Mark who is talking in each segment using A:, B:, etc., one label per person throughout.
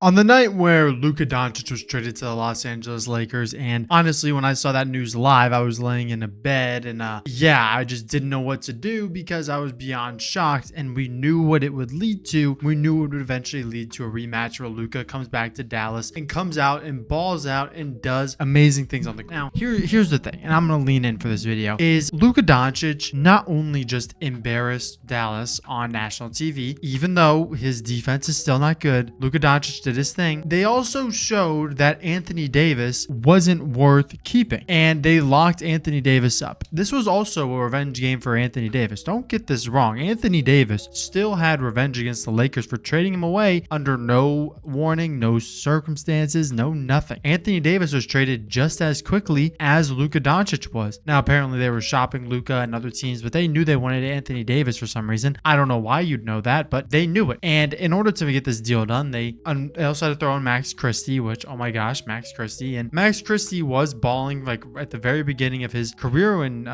A: On the night where Luka Doncic was traded to the Los Angeles Lakers, and honestly, when I saw that news live, I was laying in a bed and I just didn't know what to do because I was beyond shocked, and we knew what it would lead to. We knew it would eventually lead to a rematch where Luka comes back to Dallas and comes out and balls out and does amazing things on the ground. Now, here's the thing, and I'm going to lean in for this video, is Luka Doncic not only just embarrassed Dallas on national TV, even though his defense is still not good, Luka Doncic did his thing. They also showed that Anthony Davis wasn't worth keeping, and they locked Anthony Davis up. This was also a revenge game for Anthony Davis. Don't get this wrong. Anthony Davis still had revenge against the Lakers for trading him away under no warning, no circumstances, no nothing. Anthony Davis was traded just as quickly as Luka Doncic was. Now, apparently they were shopping Luka and other teams, but they knew they wanted Anthony Davis for some reason. I don't know why you'd know that, but they knew it. And in order to get this deal done, they also had to throw in Max Christie, which, oh my gosh, Max Christie. And Max Christie was balling like at the very beginning of his career in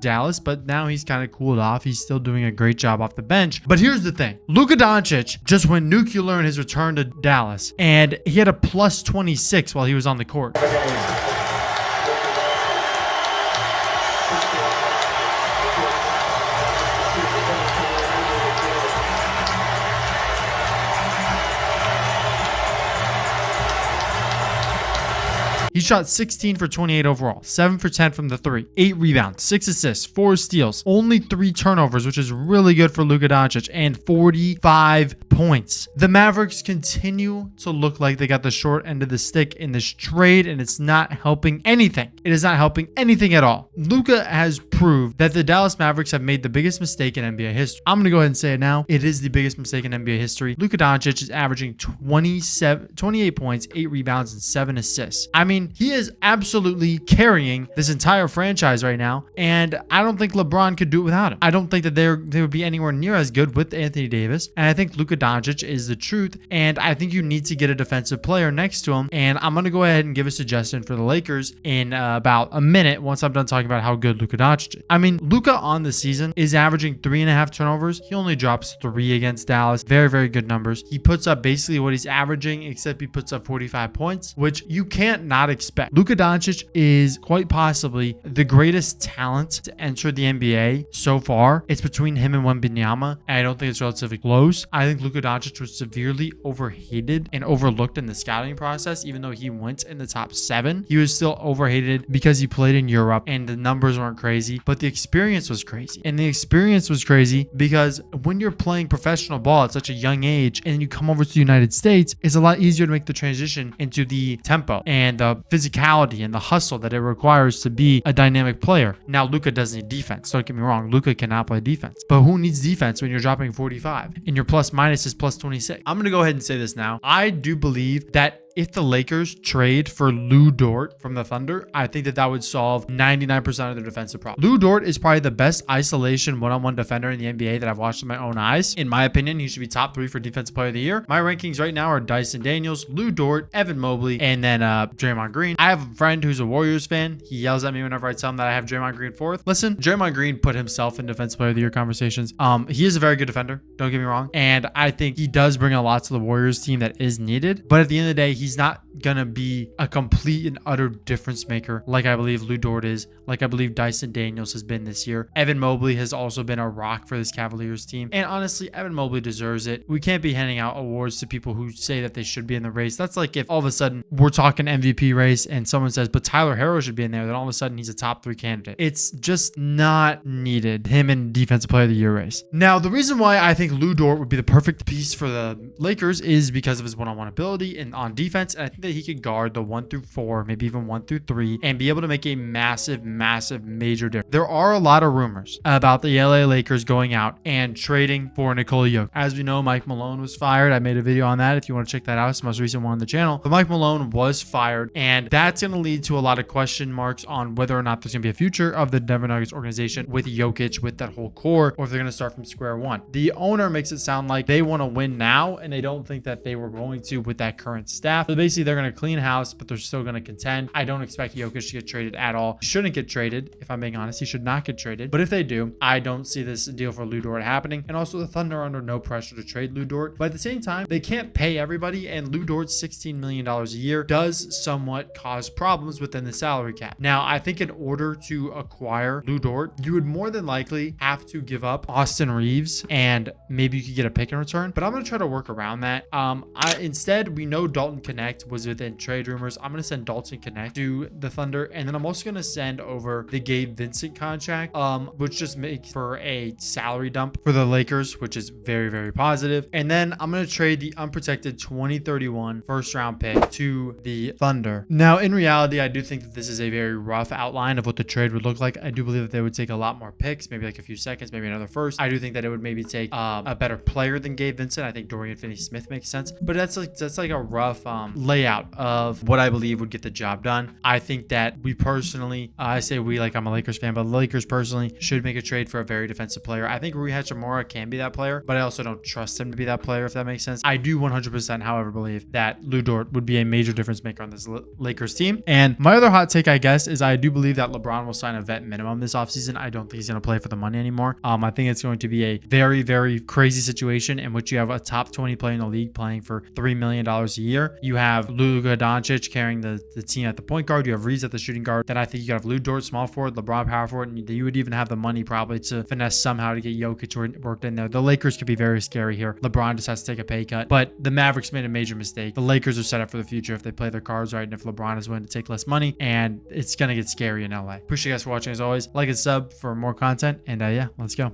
A: Dallas, but now he's kind of cooled off. He's still doing a great job off the bench. But here's the thing. Luka Doncic just went nuclear in his return to Dallas, and he had a plus 26 while he was on the court. He shot 16 for 28 overall, 7 for 10 from the 3, 8 rebounds, 6 assists, 4 steals, only 3 turnovers, which is really good for Luka Doncic, and 45 points. The Mavericks continue to look like they got the short end of the stick in this trade, and it's not helping anything. It is not helping anything at all. Luka has proved that the Dallas Mavericks have made the biggest mistake in NBA history. I'm going to go ahead and say it now. It is the biggest mistake in NBA history. Luka Doncic is averaging 28 points, 8 rebounds, and 7 assists. I mean, he is absolutely carrying this entire franchise right now, and I don't think LeBron could do it without him. I don't think that they would be anywhere near as good with Anthony Davis, and I think Luka Doncic is the truth, and I think you need to get a defensive player next to him, and I'm going to go ahead and give a suggestion for the Lakers in about a minute once I'm done talking about how good Luka Doncic is. I mean, Luka on the season is averaging 3.5 turnovers. He only drops 3 against Dallas. Very, very good numbers. He puts up basically what he's averaging, except he puts up 45 points, which you can't not expect. Luka Doncic is quite possibly the greatest talent to enter the NBA so far. It's between him and Wembanyama, and I don't think it's relatively close. I think Luka Doncic was severely overhated and overlooked in the scouting process. Even though he went in the top 7, he was still overhated because he played in Europe and the numbers weren't crazy, but the experience was crazy. And the experience was crazy because when you're playing professional ball at such a young age and you come over to the United States, it's a lot easier to make the transition into the tempo and the physicality and the hustle that it requires to be a dynamic player. Now, Luka doesn't need defense. Don't get me wrong. Luka cannot play defense. But who needs defense when you're dropping 45 and your plus minus is plus 26? I'm going to go ahead and say this now. I do believe that if the Lakers trade for Lu Dort from the Thunder, I think that would solve 99% of their defensive problem. Lu Dort is probably the best isolation one-on-one defender in the NBA that I've watched with my own eyes. In my opinion, he should be top 3 for Defensive Player of the Year. My rankings right now are Dyson Daniels, Lu Dort, Evan Mobley, and then Draymond Green. I have a friend who's a Warriors fan. He yells at me whenever I tell him that I have Draymond Green 4th. Listen, Draymond Green put himself in Defensive Player of the Year conversations. He is a very good defender. Don't get me wrong. And I think he does bring a lot to the Warriors team that is needed. But at the end of the day, he's not gonna be a complete and utter difference maker like I believe Lu Dort is, like I believe Dyson Daniels has been this year. Evan Mobley has also been a rock for this Cavaliers team, and honestly, Evan Mobley deserves it. We can't be handing out awards to people who say that they should be in the race. That's like if all of a sudden we're talking MVP race and someone says, but Tyler Herro should be in there, then all of a sudden he's a top 3 candidate. It's just not needed, him in Defensive Player of the Year race. Now, the reason why I think Lu Dort would be the perfect piece for the Lakers is because of his one-on-one ability and on defense, and I think that he could guard the 1 through 4, maybe even 1 through 3, and be able to make a massive major difference. There are a lot of rumors about the LA Lakers going out and trading for Nikola Jokic. As we know, Mike Malone was fired. I made a video on that if you want to check that out. It's the most recent one on the channel. But Mike Malone was fired, and that's going to lead to a lot of question marks on whether or not there's going to be a future of the Denver Nuggets organization with Jokic, with that whole core, or if they're going to start from square one. The owner makes it sound like they want to win now, and they don't think that they were going to with that current staff. draft. But basically, they're going to clean house, but they're still going to contend. I don't expect Jokic to get traded at all. He shouldn't get traded, if I'm being honest. He should not get traded. But if they do, I don't see this deal for Lu Dort happening. And also, the Thunder are under no pressure to trade Lu Dort. But at the same time, they can't pay everybody, and Lu Dort's $16 million a year does somewhat cause problems within the salary cap. Now, I think in order to acquire Lu Dort, you would more than likely have to give up Austin Reeves, and maybe you could get a pick in return. But I'm going to try to work around that. Instead, we know Dalton Connect was within trade rumors. I'm going to send Dalton Connect to the Thunder, and then I'm also going to send over the Gabe Vincent contract, which just makes for a salary dump for the Lakers, which is very, very positive. And then I'm going to trade the unprotected 2031 first round pick to the Thunder. Now, in reality, I do think that this is a very rough outline of what the trade would look like. I do believe that they would take a lot more picks, maybe like a few seconds, maybe another first. I do think that it would maybe take a better player than Gabe Vincent. I think Dorian Finney-Smith makes sense, but that's like a rough layout of what I believe would get the job done. I think that we personally, I say we like I'm a Lakers fan, but the Lakers personally should make a trade for a very defensive player. I think Rui Hachimura can be that player, but I also don't trust him to be that player, if that makes sense. I do 100%, however, believe that Lu Dort would be a major difference maker on this Lakers team. And my other hot take, I guess, is I do believe that LeBron will sign a vet minimum this offseason. I don't think he's going to play for the money anymore. I think it's going to be a very, very crazy situation in which you have a top 20 player in the league playing for $3 million a year. You have Luka Doncic carrying the team at the point guard. You have Reeves at the shooting guard. Then I think you have Lu Dort, small forward, LeBron, power forward, and you would even have the money probably to finesse somehow to get Jokic worked in there. The Lakers could be very scary here. LeBron just has to take a pay cut, but the Mavericks made a major mistake. The Lakers are set up for the future if they play their cards right and if LeBron is willing to take less money, and it's going to get scary in LA. Appreciate you guys for watching as always. Like and sub for more content, and yeah, let's go.